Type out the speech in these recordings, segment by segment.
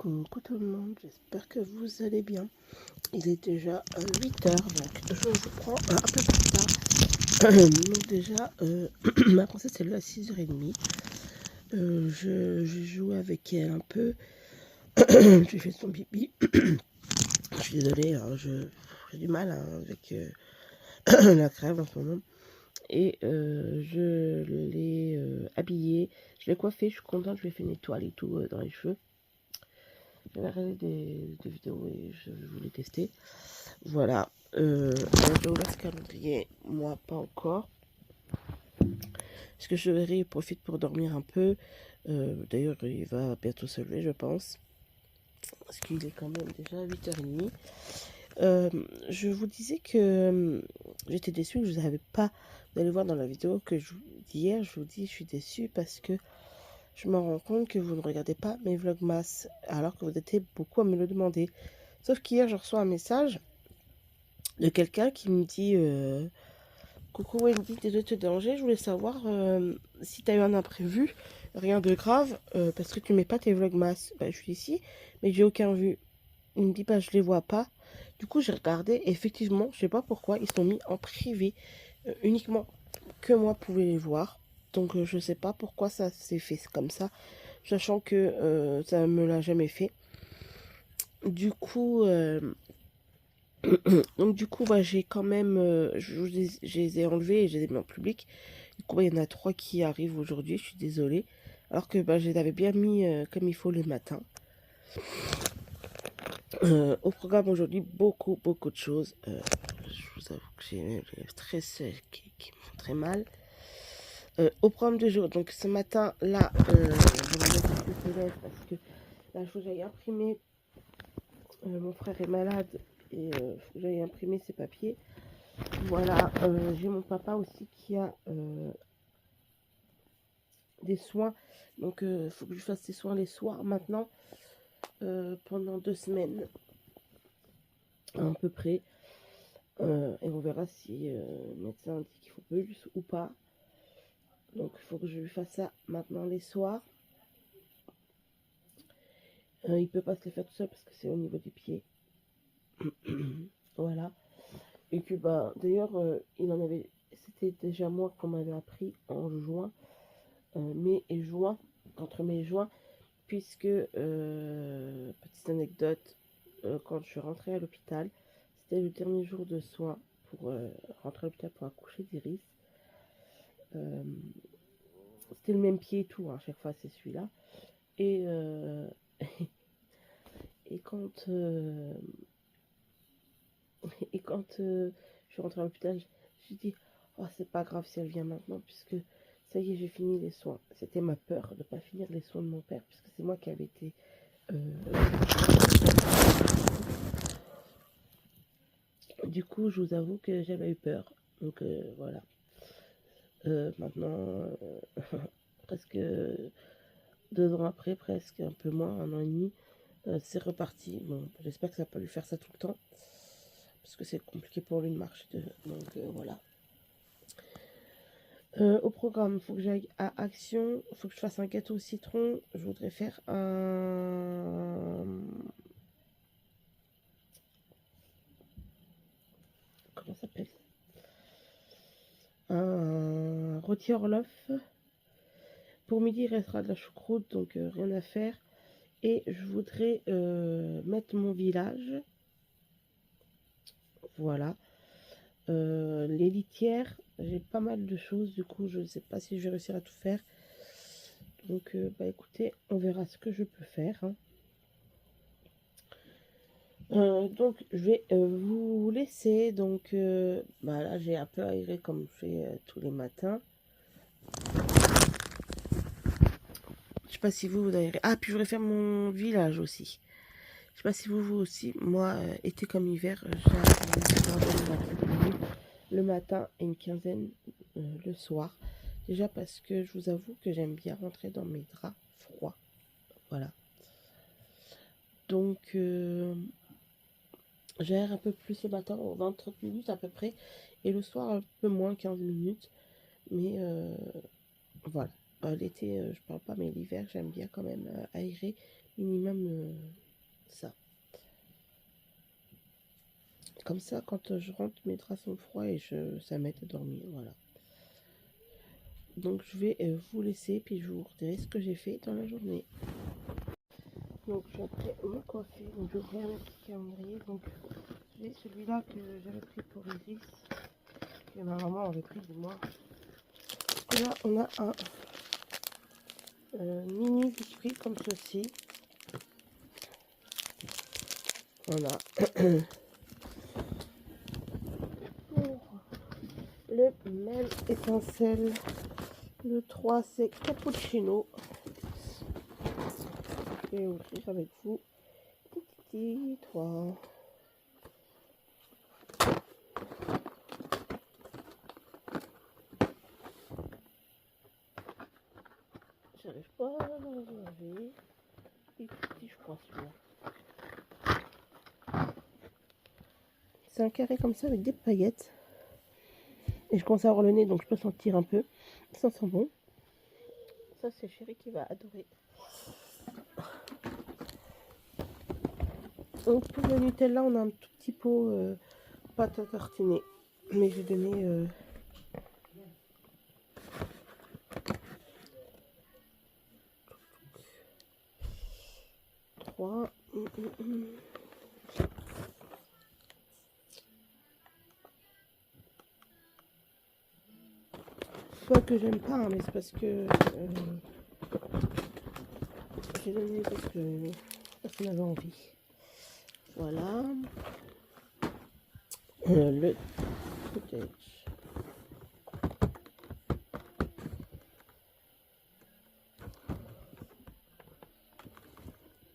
Coucou tout le monde, j'espère que vous allez bien. Il est déjà 8 heures, donc je vous prends un peu plus tard. Donc déjà, ma princesse elle est à 6h30. Je joue avec elle un peu. J'ai fait son pipi. Je suis désolée, hein, j'ai du mal hein, avec la crève en ce moment. Et je l'ai habillée, je l'ai coiffée, je suis contente, je lui ai fait une étoile et tout dans les cheveux. J'avais regardé des vidéos et je voulais tester. Voilà. J'ai ouvert ce calendrier. Moi, pas encore. Parce que je verrai, il profite pour dormir un peu. D'ailleurs, il va bientôt se lever, je pense. Parce qu'il est quand même déjà 8h30. Je vous disais que j'étais déçue que je n'avais pas. Vous allez voir dans la vidéo d'hier, je vous dis je suis déçue parce que je me rends compte que vous ne regardez pas mes vlogmas alors que vous étiez beaucoup à me le demander. Sauf qu'hier, je reçois un message de quelqu'un qui me dit coucou Wendy, désolé de te déranger, je voulais savoir si tu as eu un imprévu, rien de grave, parce que tu mets pas tes vlogmas. Bah, je suis ici, mais j'ai aucun vu. Il me dit bah je les vois pas. Du coup j'ai regardé, et effectivement, je sais pas pourquoi, ils sont mis en privé, uniquement que moi pouvais les voir. Donc je sais pas pourquoi ça s'est fait comme ça, sachant que ça me l'a jamais fait. Du coup, donc du coup, bah, j'ai quand même, je les ai enlevés et je les ai mis en public. Du coup, bah, il y en a 3 qui arrivent aujourd'hui, je suis désolée. Alors que bah, je les avais bien mis comme il faut le matin. Au programme aujourd'hui, beaucoup de choses. Je vous avoue que j'ai les lèvres très sèches qui me font très mal. Au programme du jour, donc ce matin, là, je vais mettre quelques élèves parce que là, il faut que j'aille imprimer. Mon frère est malade et il faut que j'aille imprimer ses papiers. Voilà, j'ai mon papa aussi qui a des soins. Donc, il faut que je fasse ses soins les soirs maintenant pendant 2 semaines à peu près. Et on verra si le médecin dit qu'il faut plus ou pas. Donc, il faut que je lui fasse ça maintenant les soirs. Il peut pas se les faire tout seul parce que c'est au niveau des pieds. Voilà. Et que, bah, d'ailleurs, il en avait. C'était déjà moi qu'on m'avait appris en juin. Mai et juin, entre mai et juin, puisque, petite anecdote, quand je suis rentrée à l'hôpital, c'était le dernier jour de soins pour rentrer à l'hôpital pour accoucher d'Iris. C'était le même pied et tout, hein, à chaque fois c'est celui-là. Et, et quand, je suis rentrée à l'hôpital, je me suis dit, oh, c'est pas grave si elle vient maintenant, puisque ça y est, j'ai fini les soins. C'était ma peur de ne pas finir les soins de mon père, puisque c'est moi qui avais été du coup, je vous avoue que j'avais eu peur. Donc voilà. Maintenant, presque 2 ans après, presque un peu moins, 1 an et demi, c'est reparti. Bon, j'espère que ça va pas lui faire ça tout le temps. Parce que c'est compliqué pour lui de marcher. Donc voilà. Au programme, il faut que j'aille à Action. Il faut que je fasse un gâteau au citron. Je voudrais faire un... Comment ça s'appelle? Un rôti Orloff. Pour midi, il restera de la choucroute, donc rien à faire. Et je voudrais mettre mon village. Voilà. Les litières, j'ai pas mal de choses. Du coup, je ne sais pas si je vais réussir à tout faire. Donc, bah écoutez, on verra ce que je peux faire. Hein. Donc, je vais vous laisser. Donc, bah là, j'ai un peu aéré comme je fais tous les matins. Je sais pas si vous aérez. Ah, puis je voudrais faire mon village aussi. Je sais pas si vous aussi. Moi, été comme hiver, j'ai le matin et une quinzaine le soir. Déjà parce que je vous avoue que j'aime bien rentrer dans mes draps froids. Voilà. Donc, j'aère un peu plus le matin, 20-30 minutes à peu près. Et le soir, un peu moins, 15 minutes. Mais voilà. L'été, je parle pas, mais l'hiver, j'aime bien quand même aérer minimum ça. Comme ça, quand je rentre, mes draps sont froids et ça m'aide à dormir. Voilà. Donc je vais vous laisser, puis je vous redirai ce que j'ai fait dans la journée. Donc je suis après me coiffer, donc je reviens un petit calendrier. Donc j'ai celui-là que j'avais pris pour Iris, que ma maman avait pris de moi. Et là on a un mini biscuit comme ceci. Voilà. Le même étincelle. Le 3 c'est cappuccino. Je vais ouvrir avec vous. Petit 3. J'arrive pas à l'enlever. Et petit, je crois, celui-là. C'est un carré comme ça avec des paillettes. Et je commence à avoir le nez, donc je peux sentir un peu. Ça sent bon. Ça, c'est Chéri qui va adorer. Donc pour le Nutella, on a un tout petit pot pâte à tartiner. Mais j'ai donné... 3. Pas que j'aime pas, hein, mais c'est parce que j'ai donné parce que personne n'avait envie. Voilà. Le footage.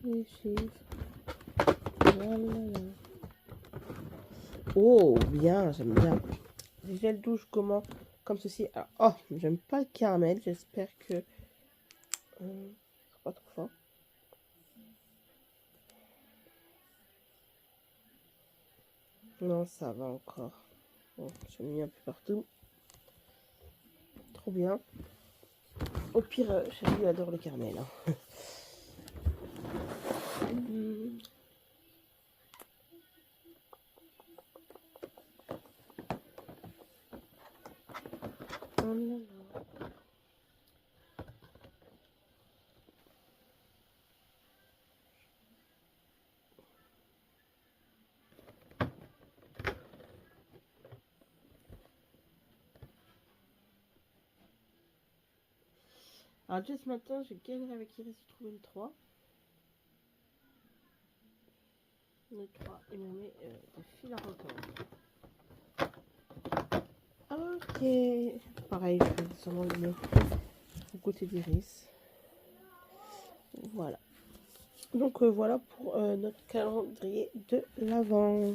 Les chiffres. Voilà. Oh, bien, j'aime bien. Les gels douche comment comme ceci. Alors, oh, j'aime pas le caramel. J'espère que c'est pas trop fort. Non, ça va encore. Bon, j'ai mis un peu partout. Trop bien. Au pire, Chéri adore le caramel. Hein. Oh là là. Alors déjà ce matin, j'ai galéré avec Iris pour trouver le 3. Le 3, il me met des fils à retordre. Ok. Pareil, je vais sûrement le mettre au côté d'Iris. Voilà. Donc voilà pour notre calendrier de l'Avent.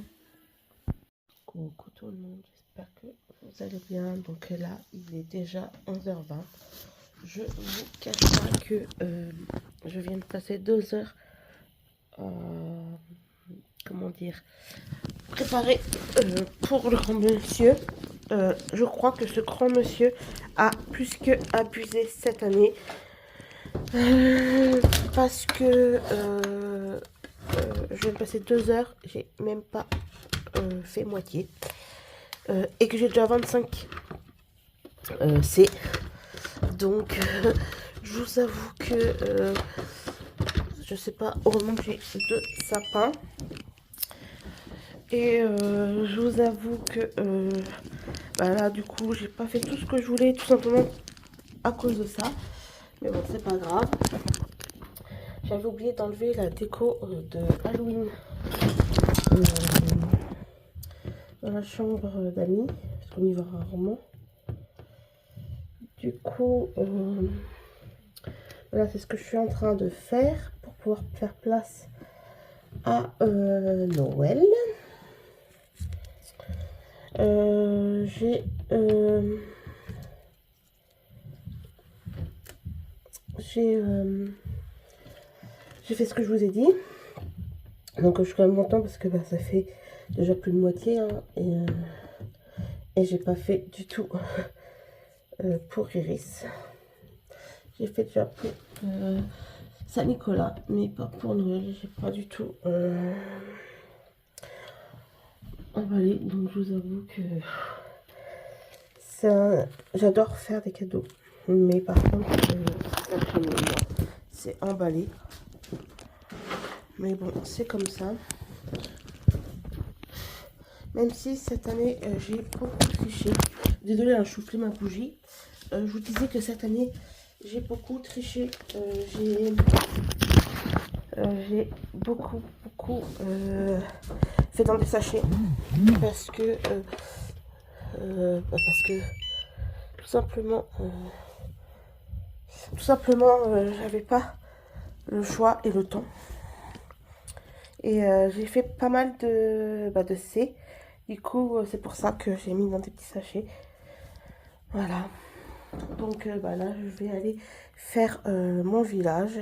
Coucou tout le monde, j'espère que vous allez bien. Donc là, il est déjà 11h20. Je vous cache pas que je viens de passer 2 heures, comment dire, préparé pour le grand monsieur. Je crois que ce grand monsieur a plus que abusé cette année. Parce que je viens de passer 2 heures, j'ai même pas fait moitié. Et que j'ai déjà 25 C. Donc, je vous avoue que je sais pas, heureusement que j'ai 2 sapins. Et je vous avoue que bah là, du coup, j'ai pas fait tout ce que je voulais, tout simplement à cause de ça. Mais bon, c'est pas grave. J'avais oublié d'enlever la déco de Halloween dans la chambre d'amis, parce qu'on y va rarement. Du coup, voilà, c'est ce que je suis en train de faire pour pouvoir faire place à Noël. J'ai fait ce que je vous ai dit. Donc je suis quand même contente parce que bah, ça fait déjà plus de moitié. Hein, et j'ai pas fait du tout pour Iris. J'ai fait déjà plus Saint-Nicolas, mais pas pour Noël. J'ai pas du tout emballé. Donc je vous avoue que j'adore faire des cadeaux. Mais par contre, c'est emballé. Mais bon, c'est comme ça. Même si cette année, j'ai beaucoup triché. Désolée, je soufflais ma bougie. Je vous disais que cette année, j'ai beaucoup triché. J'ai beaucoup fait dans des sachets. Parce que tout simplement, j'avais pas le choix et le temps. Et j'ai fait pas mal de C. Du coup, c'est pour ça que j'ai mis dans des petits sachets. Voilà. Donc là, je vais aller faire mon village.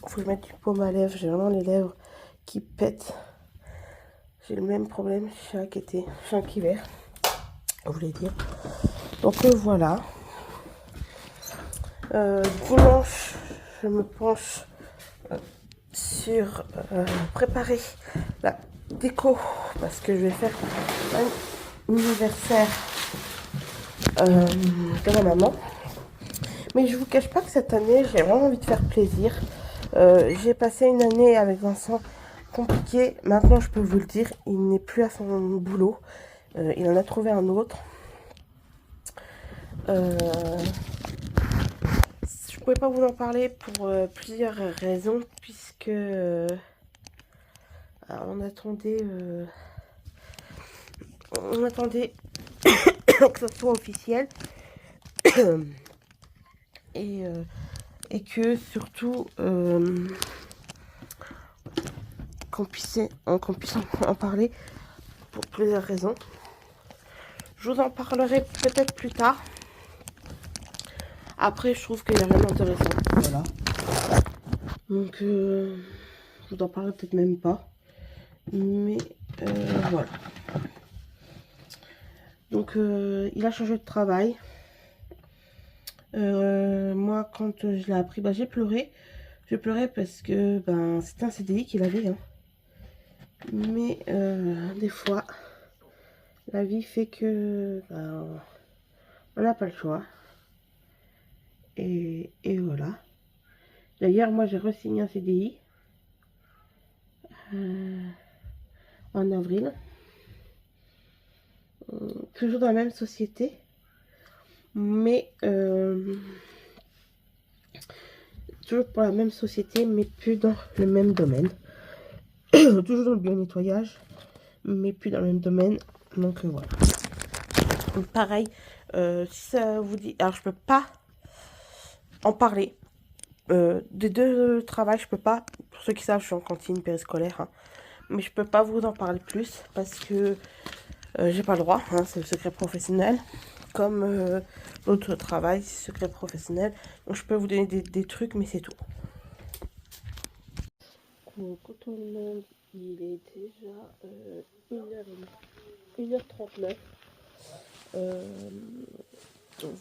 Il faut que je mette du baume à lèvres. J'ai vraiment les lèvres qui pètent. J'ai le même problème chaque été, chaque hiver. Je voulais dire. Donc voilà. Dimanche, je me penche sur préparer la déco parce que je vais faire un anniversaire de ma maman. Mais je vous cache pas que cette année, j'ai vraiment envie de faire plaisir. J'ai passé une année avec Vincent compliquée. Maintenant, je peux vous le dire, il n'est plus à son boulot. Il en a trouvé un autre. Je pouvais pas vous en parler pour plusieurs raisons, puisque on attendait que ce soit officiel et que surtout qu'on puisse en parler pour plusieurs raisons. Je vous en parlerai peut-être plus tard. Après, je trouve qu'il y a rien d'intéressant. Voilà. Donc, je vous en parlerai peut-être même pas. Mais voilà. Donc, il a changé de travail. Moi, quand je l'ai appris, j'ai pleuré. Je pleurais parce que c'était un CDI qu'il avait. Hein. Mais des fois, la vie fait que on n'a pas le choix. Et voilà. D'ailleurs, moi, j'ai re-signé un CDI en avril. Toujours dans la même société. Mais toujours pour la même société, mais plus dans le même domaine. Toujours dans le bio-nettoyage, mais plus dans le même domaine. Donc voilà. Donc, pareil, si ça vous dit... Alors, je peux pas en parler. Des deux travails, je peux pas. Pour ceux qui savent, je suis en cantine périscolaire. Hein, mais je peux pas vous en parler plus parce que j'ai pas le droit. Hein, c'est le secret professionnel. Comme l'autre travail, c'est secret professionnel. Donc, je peux vous donner des trucs, mais c'est tout. Donc, quand on il est déjà 1h39.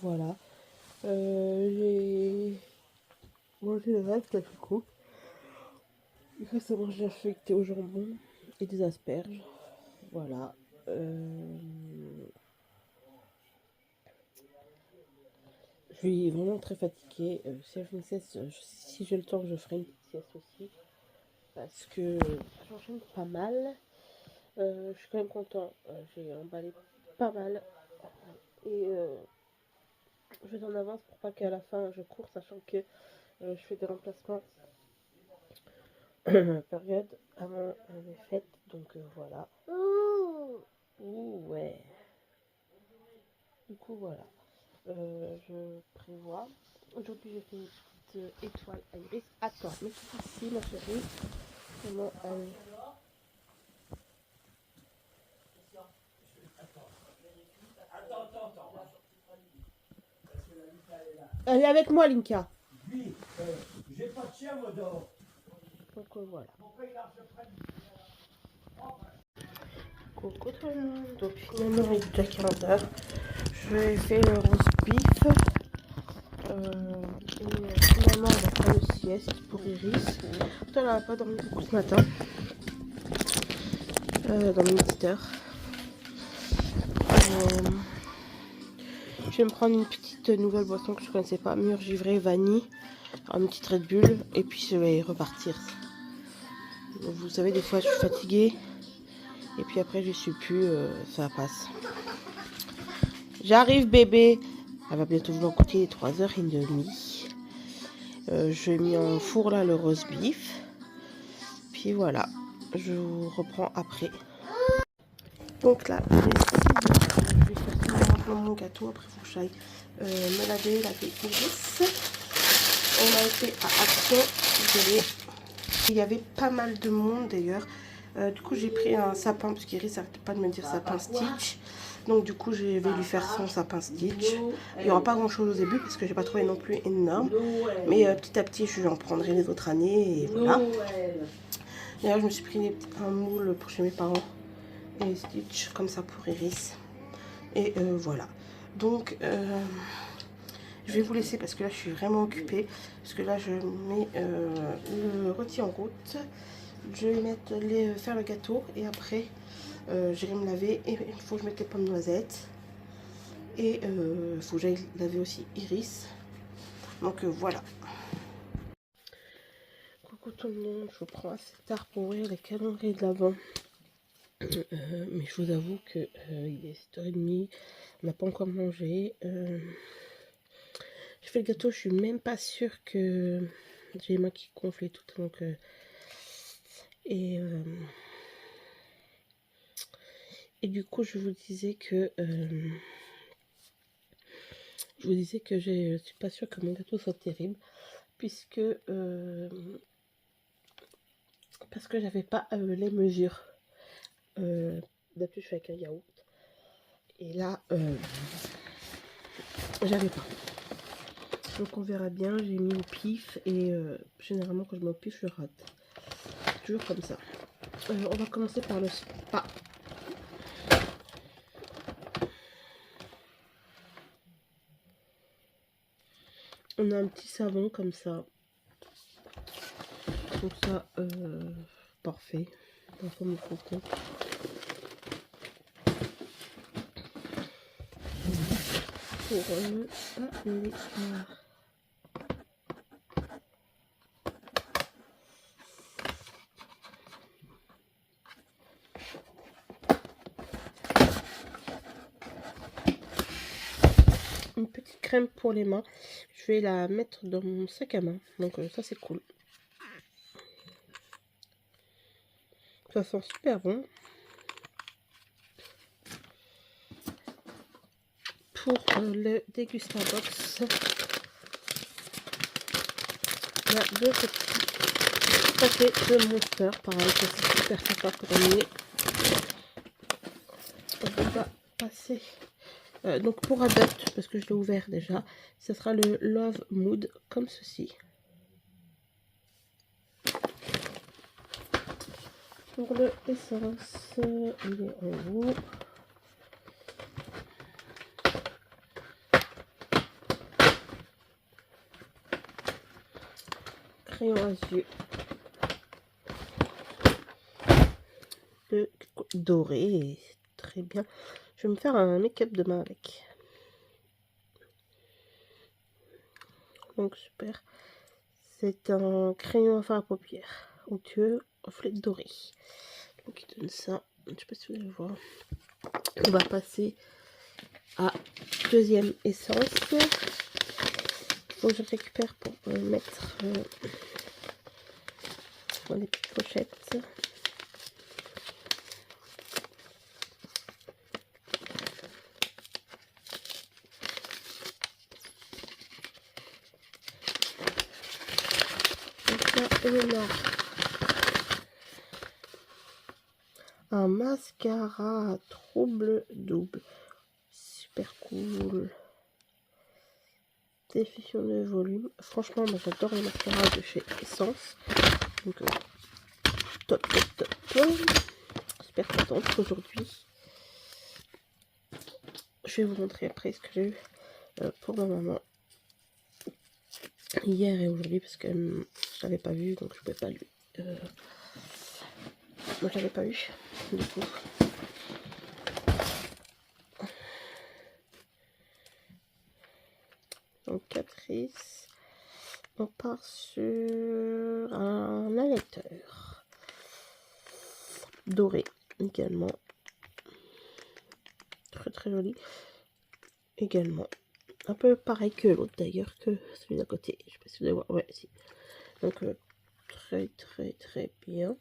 Voilà. J'ai mangé le reste, là, du coup. Récemment, j'ai affecté au jambon et des asperges. Voilà. Je suis vraiment très fatiguée. Si je fais une sieste, si j'ai le temps, je ferai une petite sieste aussi. Parce que j'enchaîne pas mal. Je suis quand même content. J'ai emballé pas mal. Et je vais en avance pour pas qu'à la fin je cours, sachant que je fais des remplacements période avant les fêtes. Donc voilà. Ouh, ouais. Du coup, voilà. Je prévois. Aujourd'hui, j'ai fait une petite étoile à iris. Attends, mais c'est ici, ma chérie. Comment elle... Elle est avec moi, Linka. Oui, j'ai pas de chien, moi, dehors. Donc voilà. Coucou tout le monde. Donc finalement, il est déjà 15h. Je vais faire le roast beef. Et normalement on va faire une sieste pour Iris. Elle n'a pas dormi beaucoup ce matin. Dans une petite heure. Je vais me prendre une petite nouvelle boisson que je ne connaissais pas, mûre givrée vanille, une petite Red Bull, et puis je vais repartir. Donc, vous savez, des fois je suis fatiguée, et puis après je ne suis plus, ça passe. J'arrive bébé. Elle va bientôt vouloir goûter 3h30. J'ai mis en four là le roast beef. Puis voilà, je vous reprends après. Donc là, je vais faire mon gâteau. Après, il faut que j'aille me laver Iris. On a été à Action. Désolée. Il y avait pas mal de monde d'ailleurs. Du coup, j'ai pris un sapin parce qu'Iris n'arrêtait pas de me dire sapin Stitch. Donc du coup, je vais lui faire son sapin Stitch. Il n'y aura pas grand chose au début parce que j'ai pas trouvé non plus énorme. Mais petit à petit, je en prendrai les autres années et voilà. D'ailleurs, je me suis pris un moule pour chez mes parents et Stitch comme ça pour Iris. Et voilà. Donc, je vais vous laisser parce que là, je suis vraiment occupée. Parce que là, je mets le rôti en route. Je vais mettre faire le gâteau et après, j'irai me laver. Et il faut que je mette les pommes noisettes. Et il faut que j'aille laver aussi Iris. Donc voilà. Coucou tout le monde, je vous prends assez tard pour ouvrir les calendriers de l'Avent. Mais je vous avoue que il est 7h30, on n'a pas encore mangé. Je fais le gâteau, je suis même pas sûre que j'ai les mains qui gonflent et tout. Donc, et du coup, je vous disais que je suis pas sûre que mon gâteau soit terrible, puisque parce que j'avais pas les mesures. D'habitude je fais avec un yaourt et là j'avais pas, donc on verra bien. J'ai mis au pif et généralement quand je mets au pif je rate, toujours comme ça. On va commencer par le spa. On a un petit savon comme ça, donc ça parfait dans son micro-ondes. Pour les une petite crème pour les mains, je vais la mettre dans mon sac à main, donc ça c'est cool. Ça sent super bon. Pour le Dégustabox, il y a deux petits paquets de Monster, pareil, c'est super sympa pour emmener. On va passer donc pour Adopt, parce que je l'ai ouvert déjà, ce sera le Love Mood comme ceci. Pour le Essence, il est en haut. Crayon à yeux doré, très bien. Je vais me faire un make-up demain avec. Donc super. C'est un crayon à fard à paupières onctueux, reflet doré. Donc il donne ça. Je ne sais pas si vous allez voir. On va passer à deuxième essence. Il faut que je récupère pour mettre dans les petites pochettes. Donc là, un mascara trouble double, super cool. Définition de volume. Franchement, moi j'adore les mascaras de chez Essence. Donc top, top, top, top. Super contente aujourd'hui. Je vais vous montrer après ce que j'ai eu pour ma maman. hier et aujourd'hui parce que je l'avais pas vu, donc je pouvais pas lui. Moi je l'avais pas eu du coup. Donc Caprice, on part sur un allaiteur doré également, très joli également, un peu pareil que l'autre d'ailleurs, que celui d'à côté, je sais pas si vous allez voir, ouais si. Donc très bien.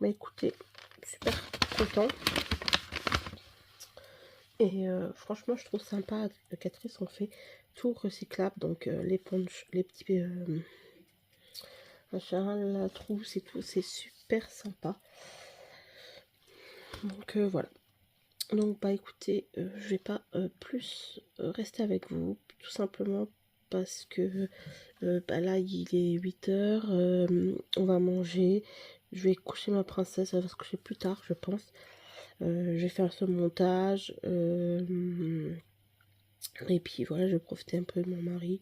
Bah écoutez, super content. Et franchement, je trouve sympa. Le Catrice, on fait tout recyclable. Donc les ponches, les petits machins, la trousse et tout, c'est super sympa. Donc voilà. Donc bah écoutez, je vais pas plus rester avec vous, tout simplement parce que bah là il est 8h, on va manger, je vais coucher ma princesse, elle va se coucher plus tard je pense. Je vais faire ce montage et puis voilà, je vais profiter un peu de mon mari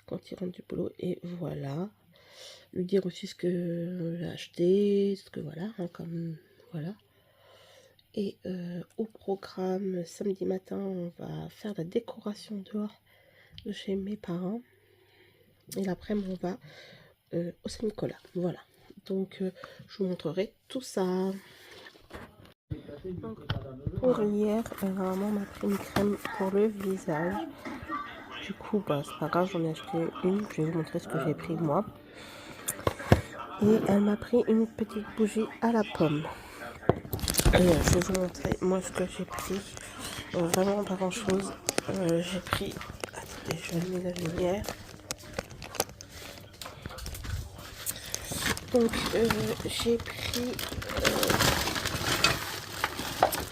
quand il rentre du boulot et voilà, lui dire aussi ce que j'ai acheté, ce que voilà, hein, comme voilà. Et au programme, samedi matin, on va faire la décoration dehors de chez mes parents. Et l'après-midi, on va au Saint-Nicolas. Voilà. Donc, je vous montrerai tout ça. Donc, pour hier, maman m'a pris une crème pour le visage. Du coup, bah, c'est pas grave, j'en ai acheté une. Je vais vous montrer ce que j'ai pris moi. Et elle m'a pris une petite bougie à la pomme. Et je vais vous montrer moi ce que j'ai pris. Vraiment pas grand chose. J'ai pris. Attendez, je vais allumer la lumière. Donc j'ai pris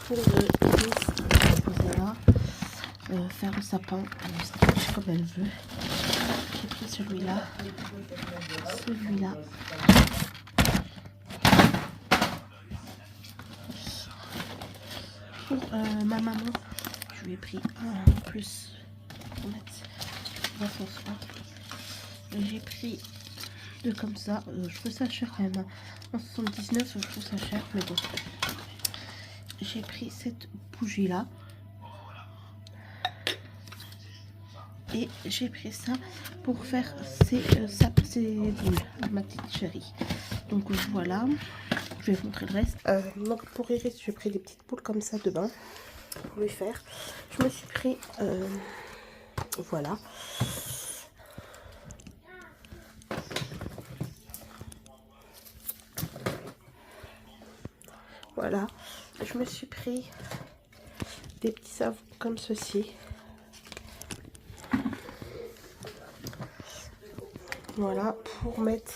pour le voilà, faire le sapin, le stitch comme elle veut. J'ai pris celui-là. Pour ma maman, je lui ai pris un en plus pour mettre dans son soin. J'ai pris deux comme ça, je trouve ça cher quand même. En 79, je trouve ça cher, mais bon. J'ai pris cette bougie là. Et j'ai pris ça pour faire ces boules à ma petite chérie. Donc voilà, je vais vous montrer le reste. Donc pour Iris, j'ai pris des petites boules comme ça de bain pour lui faire. Je me suis pris, voilà. Voilà, je me suis pris des petits savons comme ceci. Voilà, pour mettre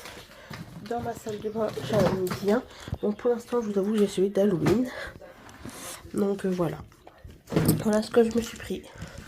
dans ma salle de bain, j'aime bien. Donc pour l'instant, je vous avoue, j'ai celui d'Halloween. Donc voilà. Voilà ce que je me suis pris.